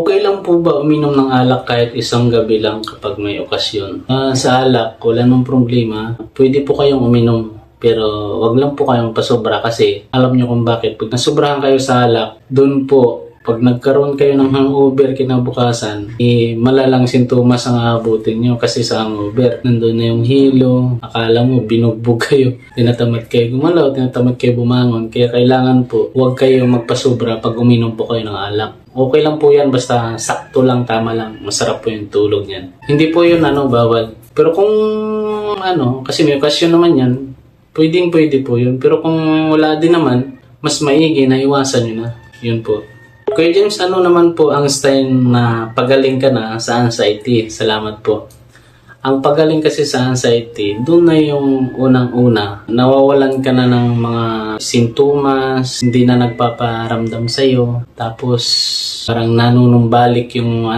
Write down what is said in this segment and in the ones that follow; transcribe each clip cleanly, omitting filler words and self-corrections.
Okay lang po ba uminom ng alak kahit isang gabi lang kapag may okasyon? Sa alak, wala namang problema. Pwede po kayong uminom. Pero wag lang po kayong pasobra kasi alam nyo kung bakit. Pag nasobrahan kayo sa alak, doon po, pag nagkaroon kayo ng hangover kinabukasan, malalang sintomas ang aabutin nyo kasi sa hangover. Nandun na yung hilo, akala mo binugbog kayo, tinatamad kayo gumalaw, tinatamad kayo bumangon. Kaya kailangan po, huwag kayo magpasobra pag uminom po kayo ng alak. Okay lang po yan, basta sakto lang, tama lang. Masarap po yung tulog yan. Hindi po yun bawal. Pero kung kasi may okasyon naman yan, pwede po yun. Pero kung wala din naman, mas maigi na iwasan nyo na. Yun po. Kuya James, naman po ang style na pagaling ka na sa anxiety? Salamat po. Ang pagaling kasi sa anxiety, doon na yung unang-una. Nawawalan ka na ng mga sintomas, hindi na nagpaparamdam sa'yo. Tapos, parang nanunumbalik yung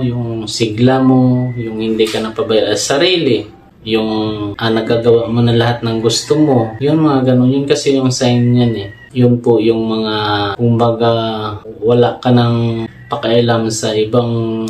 yung sigla mo, yung hindi ka napabaya sa sarili. Yung nagagawa mo na lahat ng gusto mo. Yun mga ganun. Yun kasi yung sign yan eh. Yun po yung mga, kumbaga, wala ka ng pakialam sa ibang,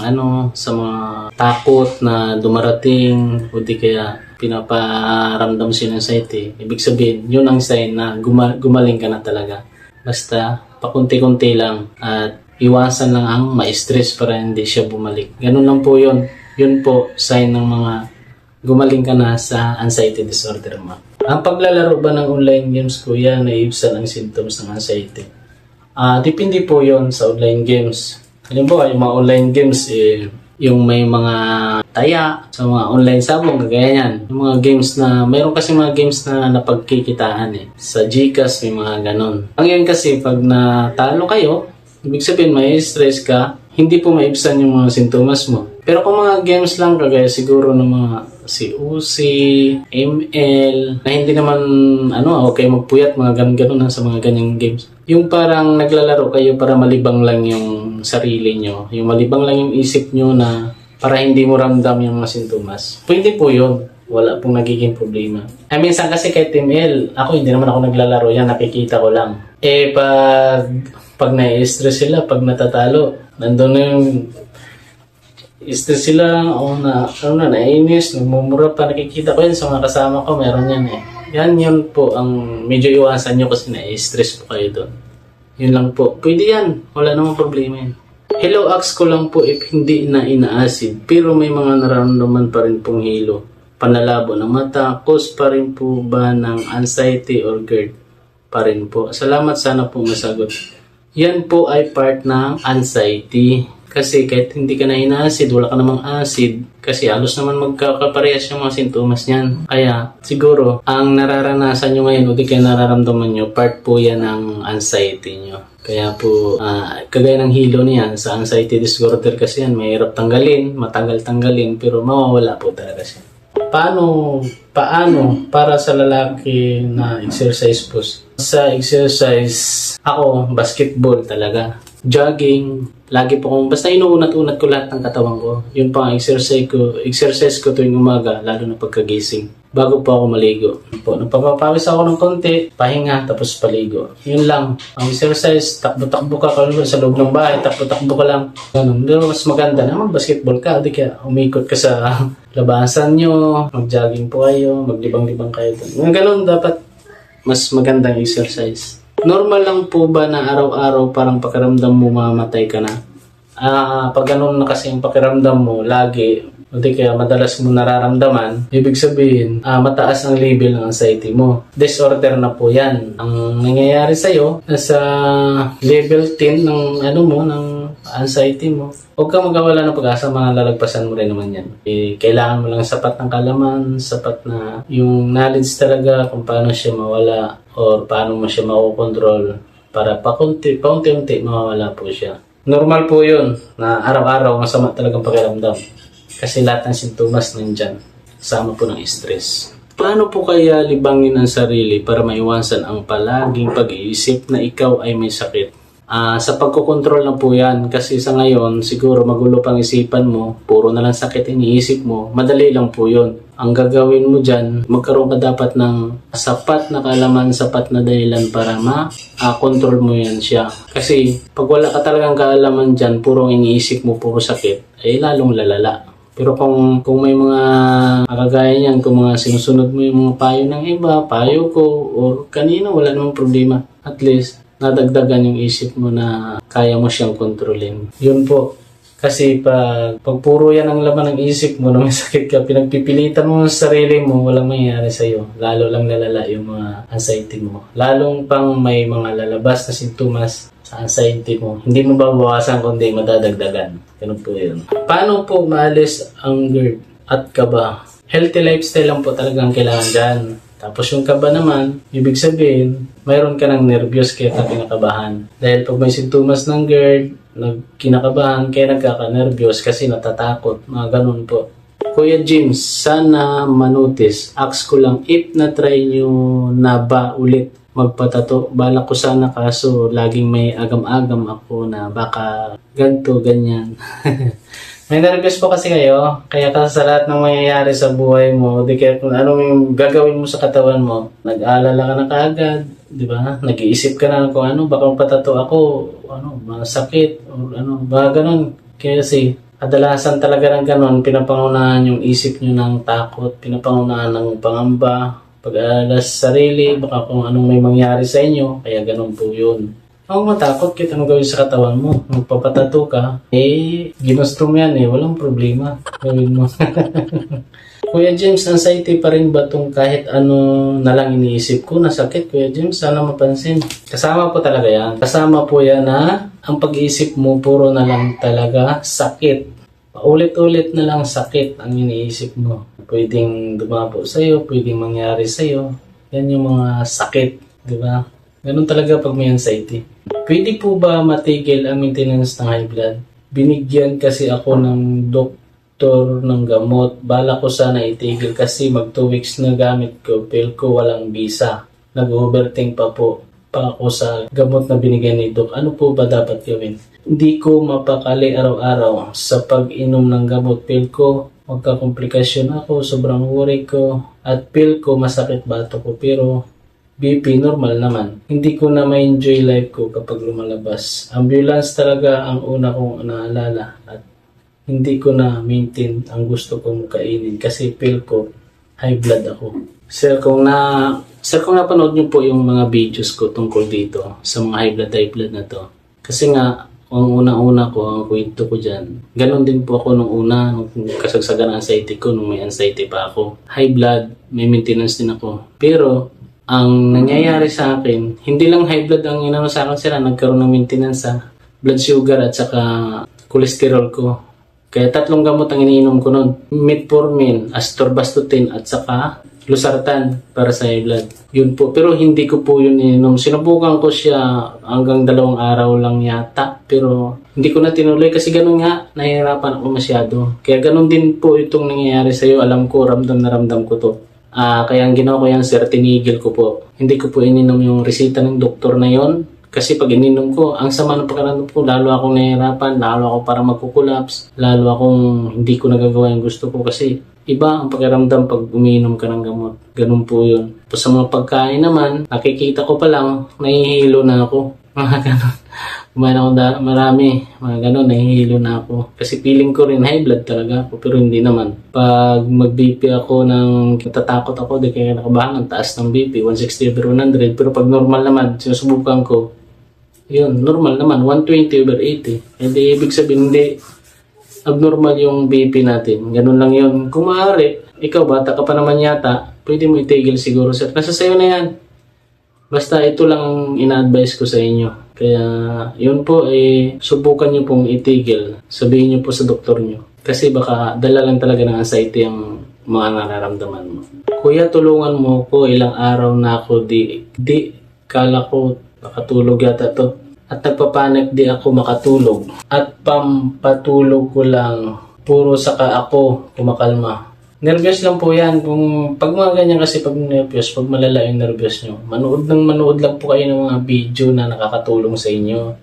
sa mga takot na dumarating, o di kaya pinaparamdam siya ng anxiety. Ibig sabihin, yun ang sign na gumaling ka na talaga. Basta, pakunti-kunti lang at iwasan lang ang ma-stress para hindi siya bumalik. Ganun lang po yun. Yun po, sign ng mga gumaling ka na sa anxiety disorder mo. Ang paglalaro ba ng online games, kuya, naiibsan ang symptoms ng anxiety? Depende po yon sa online games. Halimbawa, yung mga online games, yung may mga taya sa mga online sabong, kagaya yan. Yung mga games na, mayroon kasi mga games na napagkikitaan Sa Gcash, may mga ganon. Ang yan kasi, pag natalo kayo, ibig sabihin may stress ka, hindi po maibsan yung mga sintomas mo. Pero kung mga games lang, kagaya siguro ng mga COC, ML, na hindi naman, okay magpuyat, mga ganun-ganun sa mga ganyang games. Yung parang naglalaro kayo para malibang lang yung sarili nyo, yung malibang lang yung isip nyo na para hindi mo ramdam yung mga sintomas. Pwede po yun. Wala pong nagiging problema. Minsan kasi kahit ML, hindi naman ako naglalaro yan, nakikita ko lang. Pag na-stress sila, pag natatalo, nandun na yung stress sila, nainis, nagmumura pa, nakikita ko yan sa mga kasama ko, meron yan Yun po ang medyo iwasan nyo kasi na-stress po kayo doon. Yun lang po. Pwede yan. Wala namang problema yan. Hello, ask ko lang po if hindi na ina-acid, pero may mga nararamdaman pa rin pong hilo. Panlalabo ng mata, cause pa rin po ba ng anxiety or GERD pa rin po? Salamat, sana po masagot. Yan po ay part ng anxiety. Kasi kahit hindi ka na ina-acid, wala ka namang acid. Kasi halos naman magkakaparehas yung mga sintomas niyan. Kaya siguro, ang nararanasan nyo ngayon o di kaya nararamdaman nyo, part po yan ng anxiety nyo. Kaya po, kagaya ng hilo niyan sa anxiety disorder kasi yan, mahirap tanggalin, matagal tanggalin, pero mawawala po talaga siya. Paano para sa lalaki na exercise po? Sa exercise, ako, basketball talaga. Jogging, lagi po kong, basta inuunat-unat ko lahat ng katawan ko. Yun pa ang exercise ko tuwing umaga, lalo na pagkagising. Bago po ako maligo. Nagpapawis ako ng konti, pahinga, tapos paligo. Yun lang. Ang exercise, takbo-takbo ka sa loob ng bahay, takbo-takbo ka lang. Ganun. Pero mas maganda naman, basketball ka. Di kaya umikot ka sa labasan nyo, mag-jogging po kayo, maglibang-libang kayo. Ganun dapat mas magandang exercise. Normal lang po ba na araw-araw parang pakiramdam mo mamatay ka na? Pag ganun na kasi yung pakiramdam mo, lagi, o di kaya madalas mo nararamdaman, ibig sabihin, mataas ang level ng anxiety mo. Disorder na po yan. Ang nangyayari sa'yo, nasa level 10 ng, ng anxiety mo. Huwag ka magkawala ng pag-asa, lalagpasan mo rin naman yan. Kailangan mo lang sapat ng kalaman, sapat na yung knowledge talaga kung paano siya mawala or paano mo siya makokontrol para paunti-unti mawawala po siya. Normal po yun na araw-araw masama talagang pakiramdam. Kasi lahat ng sintomas nandyan. Kasama po ng stress. Paano po kaya libangin ang sarili para maiwasan ang palaging pag-iisip na ikaw ay may sakit? Sa pagkokontrol na po yan. Kasi sa ngayon, siguro magulo pang isipan mo, puro na lang sakit iniisip mo, madali lang po yun. Ang gagawin mo dyan, magkaroon ka dapat ng sapat na kaalaman, sapat na dahilan para ma-control mo yan siya. Kasi pag wala ka talagang kaalaman dyan, puro iniisip mo, puro sakit, ay lalong lalala. Pero kung may mga kagaya niyan, kung mga sinusunod mo yung mga payo ng iba, payo ko, or kanino, wala namang problema. At least, nadagdagan yung isip mo na kaya mo siyang kontrolin. Yun po. Kasi pag puro yan ang laman ng isip mo na may sakit ka, pinagpipilitan mo sa sarili mo, walang mangyayari sa'yo. Lalo lang lalala yung mga anxiety mo. Lalong pang may mga lalabas na sintomas sa anxiety mo. Hindi mo babawasan kundi madadagdagan. Ganun po yun. Paano po maalis ang GERD at kaba? Healthy lifestyle lang po talagang kailangan dyan. Tapos yung kaba naman, ibig sabihin, mayroon ka ng nervyos kaya ka kinakabahan. Dahil pag may sintomas ng GERD, kinakabahan, kaya nagkaka-nervyos kasi natatakot. Mga ganun po. Kuya James, sana manotice. Ask ko lang if na-try nyo na ba ulit magpatato. Balak ko sana kaso laging may agam-agam ako na baka ganto, ganyan. May nervous po kasi kayo, kaya sa lahat ng mangyayari sa buhay mo, di kaya kung anong yung gagawin mo sa katawan mo, nag-aalala ka na kaagad, di ba? Nag-iisip ka na kung ano, baka patato ako, masakit, o baka ganun. Kaya kasi, kadalasan talaga ng ganun, pinapangunahan yung isip nyo ng takot, pinapangunahan ng pangamba, pag-aalala sa sarili, baka kung anong may mangyari sa inyo, kaya ganun po yun. Huwag matakot kahit anong gawin sa katawan mo. Magpapatato ka, ginusto mo yan walang problema. Gawin mo. Kuya James, anxiety pa rin ba itong kahit ano na lang iniisip ko na sakit? Kuya James, sana mapansin. Kasama po talaga yan. Kasama po yan na ang pag-iisip mo puro na lang talaga sakit. Paulit-ulit na lang sakit ang iniisip mo. Pwedeng dumapo sa'yo, pwedeng mangyari sa'yo. Yan yung mga sakit, di ba? Ganun talaga pag may anxiety. Pwede po ba matigil ang maintenance ng high blood? Binigyan kasi ako ng doktor ng gamot. Bala ko sana itigil kasi mag 2 weeks na gamit ko. Pero ko walang visa. Nag-overthink pa ako sa gamot na binigyan ni Doc. Ano po ba dapat gawin? Hindi ko mapakali araw-araw sa pag-inom ng gamot. Pero ko magkakomplikasyon ako. Sobrang worry ko. At feel ko masakit bato ko. Pero BP normal naman. Hindi ko na ma-enjoy life ko kapag lumalabas. Ambulance talaga ang una kong naalala at hindi ko na maintain ang gusto kong kainin kasi feel ko high blood ako. Sir, kung napanood niyo po yung mga videos ko tungkol dito sa mga high blood na to. Kasi nga, ang una-una ko, ang kwento ko dyan, ganon din po ako nung una, nung kasagsagan ng anxiety ko, nung may anxiety pa ako. High blood, may maintenance din ako. Pero, ang nangyayari sa akin, hindi lang high blood ang inano sa akin sila, nagkaroon ng maintenance sa blood sugar at saka cholesterol ko. Kaya 3 gamot ang iniinom ko noon. Metformin, Atorvastatin at saka Losartan para sa high blood. Yun po. Pero hindi ko po yun ininom. Sinubukan ko siya hanggang 2 araw lang yata. Pero hindi ko na tinuloy kasi ganun nga, nahihirapan ako masyado. Kaya ganun din po itong nangyayari sa'yo. Alam ko, ramdam na ramdam ko to. Kaya ang ginawa ko yan, sir, tinigil ko po. Hindi ko po ininom yung resita ng doktor na yon. Kasi pag ininom ko, ang sama ng pagkaramdam ko, lalo akong nahihirapan, lalo ako para magkukulaps, lalo akong hindi ko nagagawa yung gusto ko kasi iba ang pakiramdam pag umiinom ka ng gamot. Ganun po yun. Tapos sa mga pagkain naman, nakikita ko pa lang, nahihilo na ako. Mga ganun. Kumain ako marami, mga ganun, nahihilo na ako. Kasi feeling ko rin high blood talaga ako, pero hindi naman. Pag mag-BP ako natatakot ako, di kaya nakabahan, ang taas ng BP, 160/100. Pero pag normal naman, sinusubukan ko, yun, normal naman, 120/80. Hindi ibig sabihin, hindi abnormal yung BP natin. Ganun lang yun. Kung maaari, ikaw, bata ka pa naman yata, pwede mo itigil siguro, sir. Nasa sayo na yan. Basta ito lang ina-advise ko sa inyo. Kaya yun po subukan nyo pong itigil. Sabihin nyo po sa doktor nyo. Kasi baka dala lang talaga ng anxiety ang mga nararamdaman mo. Kuya, tulungan mo ko, ilang araw na ako di kala ko makatulog yata to. At nagpapanik di ako makatulog. At pampatulog ko lang, puro saka ako kumakalma. Nervyos lang po yan. Kung pag mga ganyan kasi pag nervyos, pag malala yung nervyos nyo, manood lang po kayo ng mga video na nakakatulong sa inyo.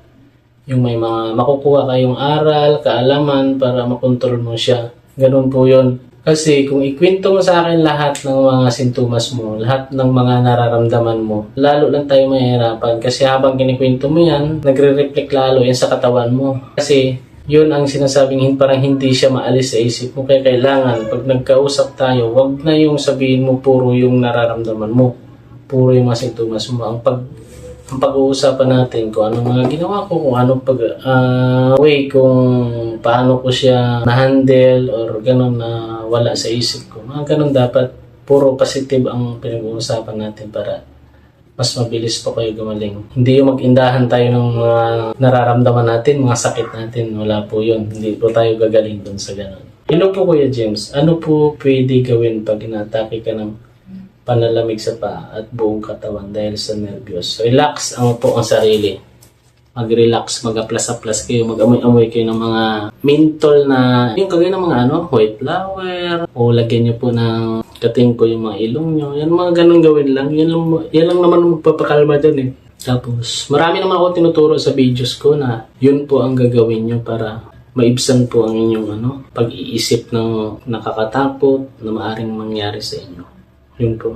Yung may mga makukuha kayong aral, kaalaman para makontrol mo siya. Ganun po yun. Kasi kung ikwento mo sa akin lahat ng mga sintomas mo, lahat ng mga nararamdaman mo, lalo lang tayo mahihirapan. Kasi habang kinikwento mo yan, nagre-reflect lalo yan sa katawan mo. Kasi yun ang sinasabing parang hindi siya maalis sa isip mo. Kaya kailangan, pag nagkausap tayo, wag na yung sabihin mo puro yung nararamdaman mo. Puro yung mga sintomas mo. Ang pag-uusapan natin kung anong mga ginawa ko, kung anong way kung paano ko siya na-handle or gano'n na wala sa isip ko. Mga gano'n dapat puro positive ang pinag-uusapan natin para mas mabilis po kayo gumaling. Hindi yung mag-indahan tayo ng mga nararamdaman natin, mga sakit natin. Wala po yun. Hindi po tayo gagaling dun sa gano'n. Hello po Kuya James. Ano po pwede gawin pag inatake ka ng panalamig sa paa at buong katawan dahil sa nervyos? Relax po ang sarili. Mag-relax, mag-aplas-aplas kayo, mag-amoy-amoy kayo ng mga menthol na yung gawin ng mga white flower o lagyan nyo po ng kating po yung mga ilong nyo. Yan mga ganun gawin lang. Yan lang naman magpapakalma dun eh. Tapos, marami naman ako tinuturo sa videos ko na yun po ang gagawin nyo para maibsan po ang inyong pag-iisip ng nakakatakot na maaring mangyari sa inyo. Yun po.